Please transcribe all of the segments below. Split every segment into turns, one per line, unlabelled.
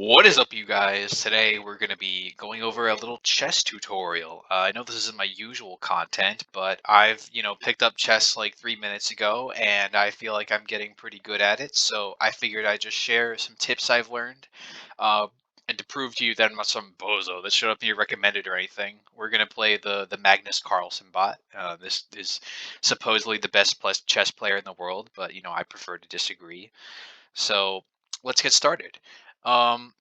What is up, you guys? Today we're going to be going over a little chess tutorial. I know this isn't my usual content, but I've picked up chess like 3 minutes ago, and I feel like I'm getting pretty good at it. So I figured I'd just share some tips I've learned, uh, and to prove to you that I'm not some bozo that showed up in your recommended or anything. We're gonna play the Magnus Carlsen bot. This is supposedly the best chess player in the world, but I prefer to disagree. So let's get started. Um,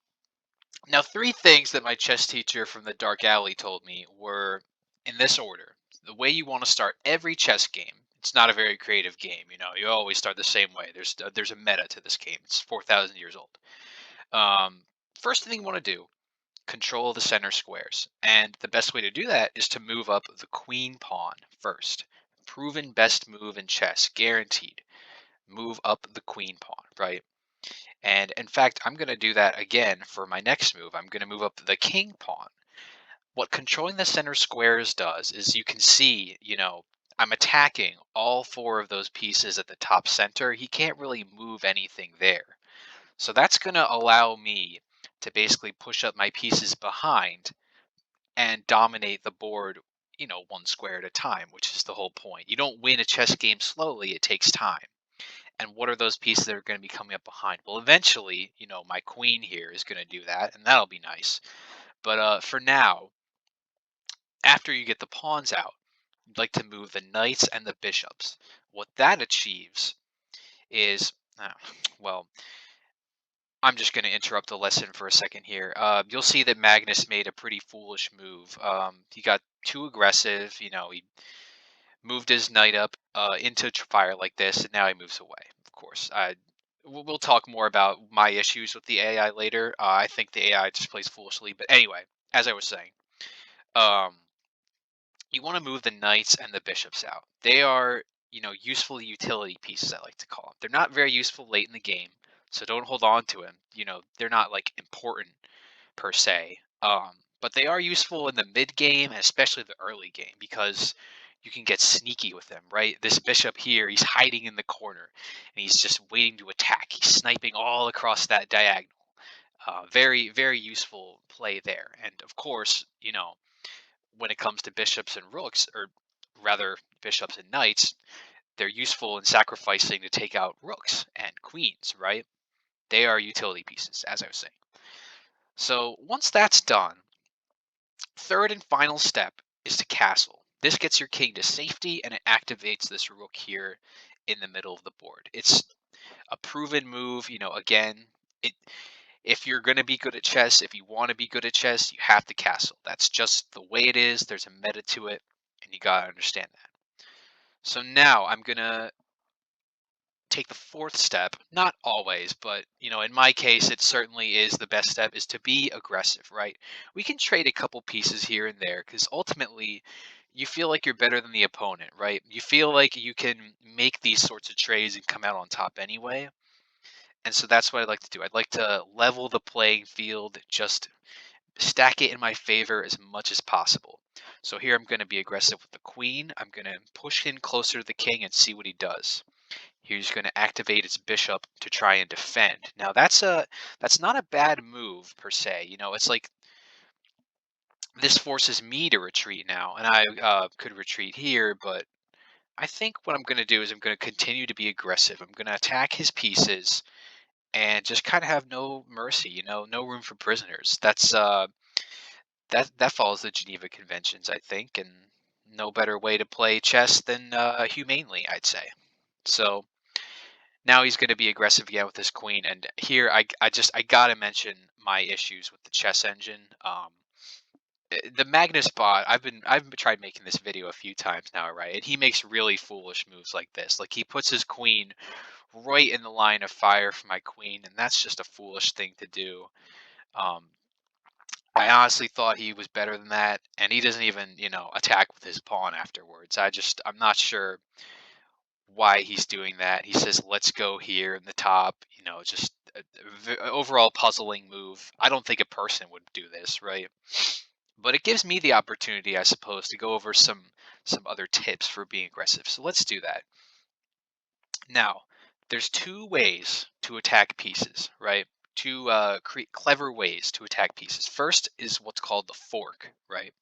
Now, three things that my chess teacher from the dark alley told me were in this order. The way you want to start every chess game. It's not a very creative game, You always start the same way. There's a meta to this game. It's 4,000 years old. Um, First thing you want to do, control the center squares, and the best way to do that is to move up the queen pawn first. Proven best move in chess, guaranteed. Move up the queen pawn, right? And in fact, I'm going to do that again for my next move. I'm going to move up the king pawn. What controlling the center squares does is you can see, I'm attacking all four of those pieces at the top center. He can't really move anything there. So that's going to allow me to basically push up my pieces behind and dominate the board, one square at a time, which is the whole point. You don't win a chess game slowly, it takes time. And what are those pieces that are going to be coming up behind? Well, eventually, my queen here is going to do that, and that'll be nice. But for now, after you get the pawns out, you'd like to move the knights and the bishops. What that achieves is, uh, well, I'm just going to interrupt the lesson for a second here. You'll see that Magnus made a pretty foolish move. He got too aggressive. He moved his knight up into fire like this, and now he moves away. Of course, we'll talk more about my issues with the AI later. I think the AI just plays foolishly, but anyway, as I was saying, um, you want to move the knights and the bishops out. They are, useful utility pieces. I like to call them. They're not very useful late in the game, so don't hold on to them. They're not like important per se. But they are useful in the mid game and especially the early game because you can get sneaky with them, right? This bishop here, he's hiding in the corner and he's just waiting to attack. He's sniping all across that diagonal. Very, very useful play there. And of course, when it comes to bishops and rooks, or rather bishops and knights, they're useful in sacrificing to take out rooks and queens, right? They are utility pieces, as I was saying. So once that's done, third and final step is to castle. This gets your king to safety and it activates this rook here in the middle of the board. It's a proven move, again, it if you're going to be good at chess, if you want to be good at chess, you have to castle. That's just the way it is. There's a meta to it, and you got to understand that. So now I'm going to take the fourth step, not always, but in my case it certainly is the best step, is to be aggressive, right? We can trade a couple pieces here and there because ultimately you feel like you're better than the opponent, right? You feel like you can make these sorts of trades and come out on top anyway. And so that's what I'd like to do. I'd like to level the playing field, just stack it in my favor as much as possible. So here I'm going to be aggressive with the queen. I'm going to push in closer to the king and see what he does. He's going to activate his bishop to try and defend. Now that's not a bad move per se. It's like this forces me to retreat now, and I could retreat here, but I think what I'm going to do is I'm going to continue to be aggressive. I'm going to attack his pieces and just kind of have no mercy. No room for prisoners. That follows the Geneva Conventions, I think, and no better way to play chess than humanely, I'd say. So now he's going to be aggressive again with his queen, and here I gotta mention my issues with the chess engine. The Magnus bot, I've tried making this video a few times now, right? And he makes really foolish moves like this. Like he puts his queen right in the line of fire for my queen, and that's just a foolish thing to do. Um, I honestly thought he was better than that, and he doesn't even, attack with his pawn afterwards. I'm not sure why he's doing that. He says, "Let's go here in the top." Just overall puzzling move. I don't think a person would do this, right? But it gives me the opportunity, I suppose, to go over some other tips for being aggressive. So let's do that. Now, there's two ways to attack pieces, right? two create clever ways to attack pieces. First is what's called the fork, right?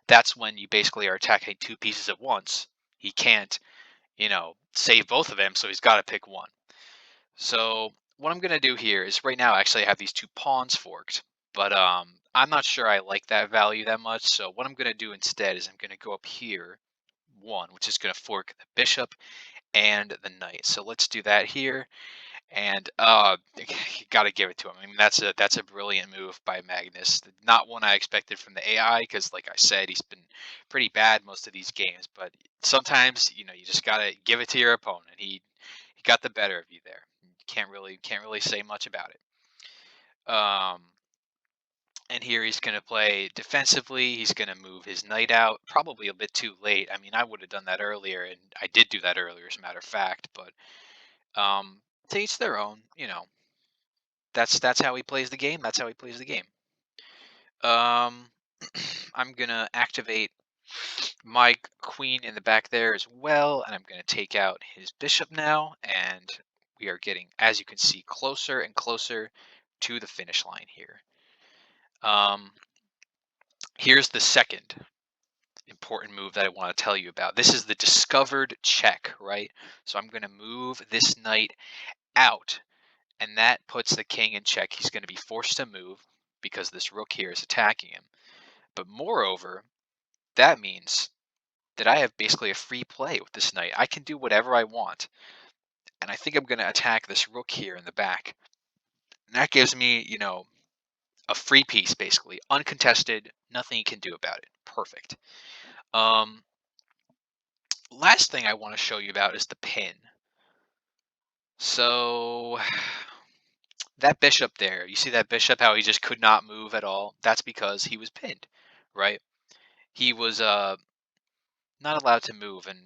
That's when you basically are attacking two pieces at once. He can't, save both of them, so he's got to pick one. So what I'm gonna do here is right now actually I have these two pawns forked, but I'm not sure I like that value that much. So what I'm gonna do instead is I'm gonna go up here one, which is gonna fork the bishop and the knight. So let's do that here. And you got to give it to him. I mean, that's a brilliant move by Magnus. Not one I expected from the AI because, like I said, he's been pretty bad most of these games. But sometimes, you just got to give it to your opponent. He got the better of you there. Can't really say much about it. And here he's going to play defensively. He's going to move his knight out, probably a bit too late. I mean, I would have done that earlier, and I did do that earlier, as a matter of fact. But to each their own. That's how he plays the game. That's how he plays the game. Um, I'm gonna activate my queen in the back there as well, and I'm gonna take out his bishop now, and we are getting, as you can see, closer and closer to the finish line here. Um, Here's the second important move that I want to tell you about. This is the discovered check, right? So I'm gonna move this knight out, and that puts the king in check. He's going to be forced to move because this rook here is attacking him. But moreover, that means that I have basically a free play with this knight. I can do whatever I want. And I think I'm going to attack this rook here in the back. And that gives me, a free piece, basically. Uncontested, nothing you can do about it. Perfect. Um, Last thing I want to show you about is the pin. So that bishop there, you see that bishop, how he just could not move at all? That's because he was pinned, right? He was not allowed to move, and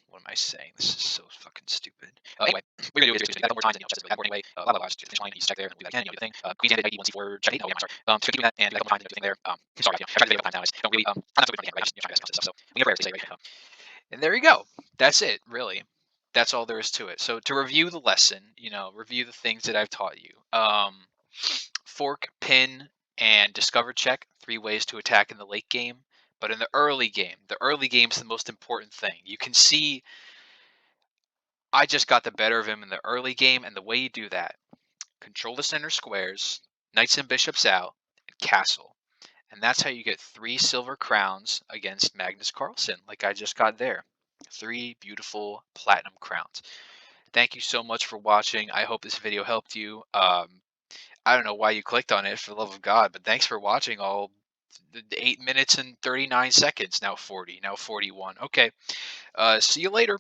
what am I saying? This is so fucking stupid. Anyway, we're gonna do this. We got more time than chess. We got more anyway. Blah blah blah. Just finish line. He's check there. Do that again. You do the thing. Queen's gambit, knight e1 c4. Check. No, I'm sorry. Just gonna do that, and we got more time to do the thing there. Sorry, I tried to do it a couple times now. I don't really. I'm not so good for the game. I just try to best stuff. So we have prayers to say right. And there you go. That's it, really. That's all there is to it. So to review the lesson, review the things that I've taught you. Fork, pin, and discover check. 3 ways to attack in the late game. But in the early game is the most important thing. You can see I just got the better of him in the early game, and the way you do that, control the center squares, knights and bishops out, and castle. And that's how you get 3 silver crowns against Magnus Carlsen, like I just got there. 3 beautiful platinum crowns. Thank you so much for watching. I hope this video helped you. I don't know why you clicked on it, for the love of God, but thanks for watching all 8 minutes and 39 seconds. Now 40, now 41. Okay, see you later.